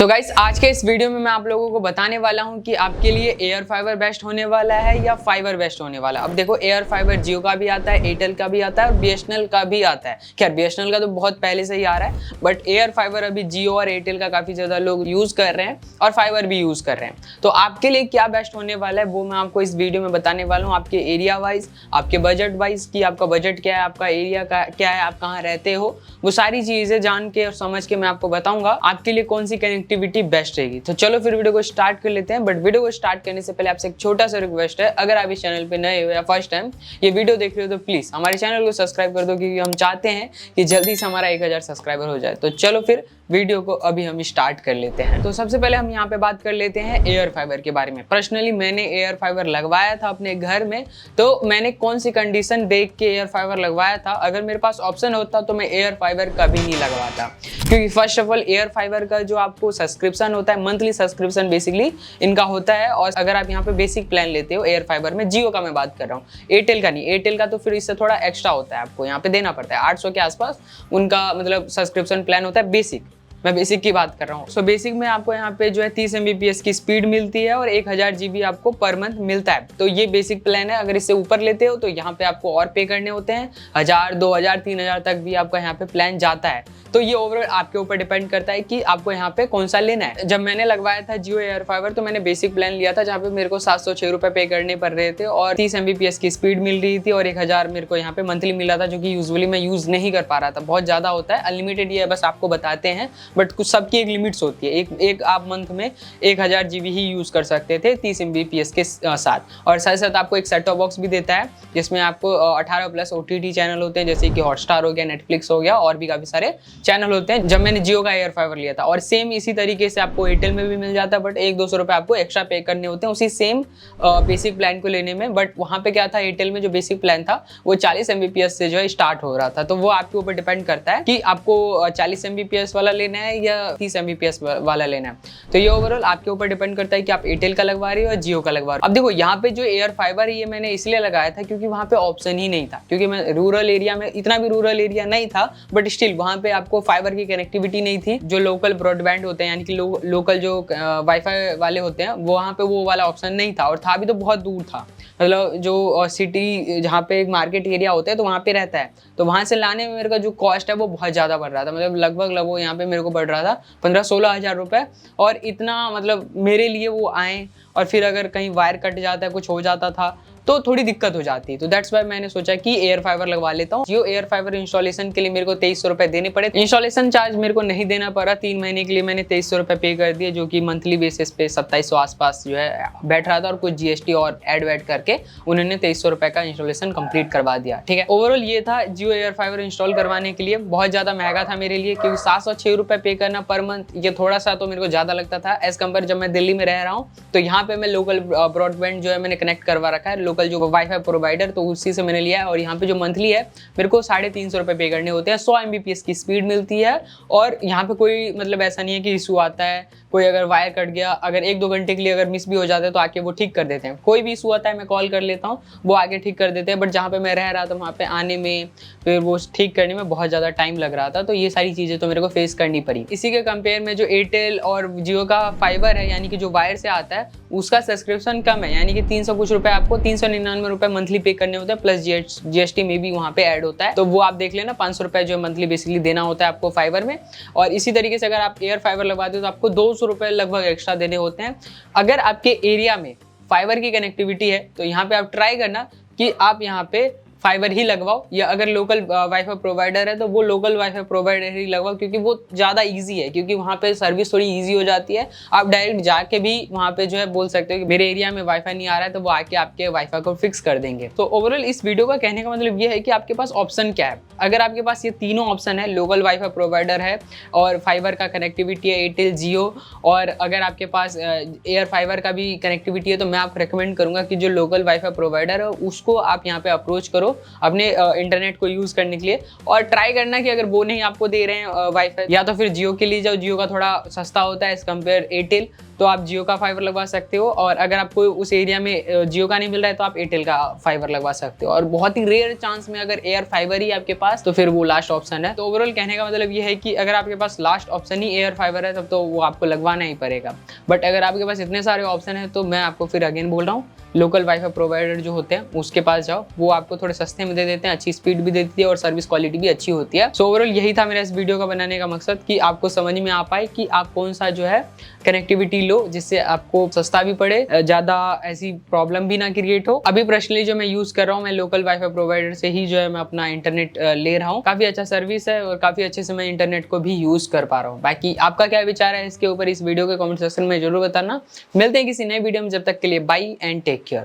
So guys, आज के इस वीडियो में मैं आप लोगों को बताने वाला हूं कि आपके लिए एयर फाइबर बेस्ट होने वाला है या फाइबर बेस्ट होने वाला है। अब देखो, एयर फाइबर जियो का भी आता है, एयरटेल का भी आता है और बीएसएनएल का भी आता है। खैर, बीएसएनएल का तो बहुत पहले से ही आ रहा है, बट एयर फाइबर अभी जियो और एयरटेल का काफी ज्यादा लोग यूज कर रहे हैं और फाइबर भी यूज कर रहे हैं। तो आपके लिए क्या बेस्ट होने वाला है वो मैं आपको इस वीडियो में बताने वाला हूँ, आपके एरिया वाइज, आपके बजट वाइज, कि आपका बजट क्या है, आपका एरिया क्या है, आप कहाँ रहते हो, वो सारी चीजें जान के और समझ के मैं आपको बताऊंगा आपके लिए कौन सी कनेक्टिविटी बेस्ट रहेगी। तो चलो फिर वीडियो को स्टार्ट कर लेते हैं। बट वीडियो को स्टार्ट करने से पहले आपसे एक छोटा सा रिक्वेस्ट है, अगर आप इस चैनल पे नए हो या फर्स्ट टाइम ये वीडियो देख रहे हो तो प्लीज हमारे चैनल को सब्सक्राइब कर दो, क्योंकि हम चाहते हैं कि जल्दी से हमारा 1000 सब्सक्राइबर हो जाए। तो चलो फिर वीडियो को अभी हम स्टार्ट कर लेते हैं। तो सबसे पहले हम यहाँ पे बात कर लेते हैं एयर फाइबर के बारे में। पर्सनली मैंने एयर फाइबर लगवाया था अपने घर में, तो मैंने कौन सी कंडीशन देख के एयर फाइबर लगवाया था। अगर मेरे पास ऑप्शन होता तो मैं एयर फाइबर कभी नहीं लगवाता, क्योंकि first of all air fibre का जो आपको सब्सक्रिप्शन होता है, मंथली सब्सक्रिप्शन बेसिकली इनका होता है। और अगर आप यहाँ पे बेसिक प्लान लेते हो एयर फाइबर में, जियो का मैं बात कर रहा हूँ, एयरटेल का नहीं, एयरटेल का तो फिर इससे थोड़ा एक्स्ट्रा होता है, आपको यहाँ पे देना पड़ता है 800 के आसपास उनका मतलब सब्सक्रिप्शन प्लान होता है। बेसिक, मैं बेसिक की बात कर रहा हूँ। सो बेसिक में आपको यहाँ पे जो है 30 Mbps की स्पीड मिलती है और 1000 GB आपको पर मंथ मिलता है। तो ये बेसिक प्लान है। अगर इससे ऊपर लेते हो तो यहाँ पे आपको और पे करने होते हैं, 1000, 2000, 3000 तक भी आपका यहाँ पे प्लान जाता है। तो ये ओवरऑल आपके ऊपर डिपेंड करता है कि आपको यहाँ पे कौन सा लेना है। जब मैंने लगवाया था जियो एयर फाइबर तो मैंने बेसिक प्लान लिया था, जहाँ पे मेरे को 706 रुपये पे करने पड़ रहे थे और 30 Mbps की स्पीड मिल रही थी और 1000 मेरे को यहाँ पे मंथली मिला था, जो कि यूजुअली मैं यूज नहीं कर पा रहा था। बहुत ज्यादा होता है, अनलिमिटेड ये बस आपको बताते हैं, बट कुछ सबकी एक लिमिट्स होती है। एक आप मंथ में 1000 GB ही यूज कर सकते थे 30 Mbps के साथ। और साथ साथ आपको एक सेट टॉप बॉक्स भी देता है, जिसमें आपको 18+ OTT चैनल होते हैं, जैसे कि हॉटस्टार हो गया, नेटफ्लिक्स हो गया, और भी काफी सारे चैनल होते हैं। जब मैंने जियो का एयर फाइबर लिया था, और सेम इसी तरीके से आपको एयरटेल में भी मिल जाता है, बट 100-200 रुपये आपको एक्स्ट्रा पे करने होते हैं उसी सेम बेसिक प्लान को लेने में। बट वहाँ पे क्या था, एयरटेल में जो बेसिक प्लान था वो 40 Mbps से जो है स्टार्ट हो रहा था। तो वो आपके ऊपर डिपेंड करता है कि आपको 40 Mbps वाला लेना है या 30 Mbps वाला लेना है। तो ये ओवरऑल आपके ऊपर डिपेंड करता है कि आप एयरटेल का लगवा रहे हो या जियो का लगवा रहे हो। अब देखो, यहाँ पे जो एयर फाइबर है ये मैंने इसलिए लगाया था क्योंकि वहाँ पे ऑप्शन ही नहीं था, क्योंकि मैं रूरल एरिया में, इतना भी रूरल एरिया नहीं था, बट स्टिल वहाँ पे आपको फाइबर की कनेक्टिविटी नहीं थी। जो लोकल ब्रॉडबैंड होते हैं, यानी कि लोकल जो वाईफाई वाले होते हैं, वहाँ पे वो वाला ऑप्शन नहीं था, और था भी तो बहुत दूर था। मतलब जो सिटी, जहाँ पे एक मार्केट एरिया होता है तो वहाँ पे रहता है, तो वहाँ से लाने में मेरे का जो कॉस्ट है वो बहुत ज़्यादा बढ़ रहा था। मतलब लगभग वो यहाँ पे मेरे को बढ़ रहा था 15-16 हज़ार रुपये। और इतना मतलब मेरे लिए वो आए, और फिर अगर कहीं वायर कट जाता है, कुछ हो जाता था, तो थोड़ी दिक्कत हो जाती है। तो दैट्स वाई मैंने सोचा कि एयर फाइबर लगवा लेता हूँ। जियो एयर फाइबर इंस्टॉलेशन के लिए मेरे को 2300 रुपये देने पड़े। इंस्टॉलेशन चार्ज मेरे को नहीं देना पड़ा, 3 महीने के लिए मैंने 2300 रुपये पे कर दिए, जो कि मंथली बेसिस पे 2700 आसपास जो है बैठ रहा था, और कुछ GST और एड करके उन्होंने 2300 रुपये का इंस्टॉलेशन कंप्लीट करवा दिया। ठीक है, ओवरऑल ये था जियो एयर फाइबर इंस्टॉल करवाने के लिए। बहुत ज़्यादा महंगा था मेरे लिए, क्योंकि 706 रुपये पे करना पर मंथ, ये थोड़ा सा तो मेरे को ज़्यादा लगता था एज कम्पेयर जब मैं दिल्ली में रह रहा हूँ। तो यहाँ पे मैं लोकल ब्रॉडबैंड जो है मैंने कनेक्ट करवा रखा है, लोकल जो वाईफाई प्रोवाइडर, तो उसी से मैंने लिया है। और यहाँ पे जो मंथली है मेरे को 350 रुपये पे करने होते हैं। 100 Mbps की स्पीड मिलती है, और यहाँ पे कोई मतलब ऐसा नहीं है कि इशू आता है, कोई अगर वायर कट गया, अगर 1-2 घंटे के लिए अगर मिस भी हो जाता है तो आके वो ठीक कर देते हैं। कोई भी इशू आता है मैं कॉल कर लेता हूँ, वो आके ठीक कर देते हैं। बट जहाँ पे मैं रह रहा था वहाँ पे आने में, फिर वो ठीक करने में बहुत ज़्यादा टाइम लग रहा था। तो ये सारी चीज़ें तो मेरे को फेस करनी पड़ी। इसी के कंपेयर में जो एयरटेल और जियो का फाइबर है, यानी कि जो वायर से आता है, उसका सब्सक्रिप्शन कम है, यानी कि 300 कुछ रुपये, आपको 399 रुपये मंथली पे करने होते हैं, प्लस GST में भी वहाँ पे ऐड होता है। तो वो आप देख लेना, 500 रुपये जो मंथली बेसिकली देना होता है आपको फाइबर में। और इसी तरीके से अगर आप एयर फाइबर लगवाते हो तो आपको 200 रुपये लगभग एक्स्ट्रा देने होते हैं। अगर आपके एरिया में फाइबर की कनेक्टिविटी है तो यहाँ पे आप ट्राई करना कि आप यहाँ पे फाइबर ही लगवाओ, या अगर लोकल वाईफाई प्रोवाइडर है तो वो लोकल वाईफाई प्रोवाइडर ही लगवाओ, क्योंकि वो ज़्यादा इजी है, क्योंकि वहाँ पे सर्विस थोड़ी इजी हो जाती है। आप डायरेक्ट जाके भी वहाँ पे जो है बोल सकते हो कि मेरे एरिया में वाईफाई नहीं आ रहा है, तो वो आके आपके वाईफाई को फिक्स कर देंगे। तो ओवरऑल इस वीडियो का कहने का मतलब ये है कि आपके पास ऑप्शन क्या है। अगर आपके पास ये तीनों ऑप्शन है, लोकल वाईफाई प्रोवाइडर है और फाइबर का कनेक्टिविटी है एयरटेल जियो, और अगर आपके पास एयर फाइबर का भी कनेक्टिविटी है, तो मैं आप रिकमेंड करूँगा कि जो लोकल वाईफाई प्रोवाइडर है उसको आप यहाँ पे अप्रोच करो अपने इंटरनेट को यूज़ करने के लिए। और ट्राई करना कि अगर वो नहीं आपको दे रहे हैं वाईफाई, या तो फिर जियो के लिए जाओ, जियो का थोड़ा सस्ता होता है एज कम्पेयर एयरटेल, तो आप जियो का फाइबर लगवा सकते हो, और अगर आपको उस एरिया में जियो का नहीं मिल रहा है तो आप एयरटेल का फाइबर लगवा सकते हो। और बहुत ही रेयर चांस में अगर एयर फाइबर ही आपके पास, तो फिर वो लास्ट ऑप्शन है। तो ओवरऑल कहने का मतलब ये है कि अगर आपके पास लास्ट ऑप्शन ही एयर फाइबर है तब तो वो आपको लगवाना ही पड़ेगा। बट अगर आपके पास इतने सारे ऑप्शन है तो मैं आपको फिर अगेन बोल रहा हूँ, लोकल वाईफाई प्रोवाइडर जो होते हैं उसके पास जाओ, वो आपको थोड़े सस्ते में दे देते हैं, अच्छी स्पीड भी देती है और सर्विस क्वालिटी भी अच्छी होती है। सो ओवरऑल यही था मेरा इस वीडियो का बनाने का मकसद, कि आपको समझ में आ पाए कि आप कौन सा जो है कनेक्टिविटी लो जिससे आपको सस्ता भी पड़े, ज्यादा ऐसी प्रॉब्लम भी ना क्रिएट हो। अभी पर्सनली जो मैं यूज कर रहा हूँ, मैं लोकल वाईफाई प्रोवाइडर से ही जो है मैं अपना इंटरनेट ले रहा हूँ। काफी अच्छा सर्विस है और काफी अच्छे से मैं इंटरनेट को भी यूज कर पा रहा हूँ। बाकी आपका क्या विचार है इसके ऊपर इस वीडियो के कमेंट सेक्शन में जरूर बताना। मिलते हैं किसी नए वीडियो में, जब तक के लिए बाय एंड टेक केयर।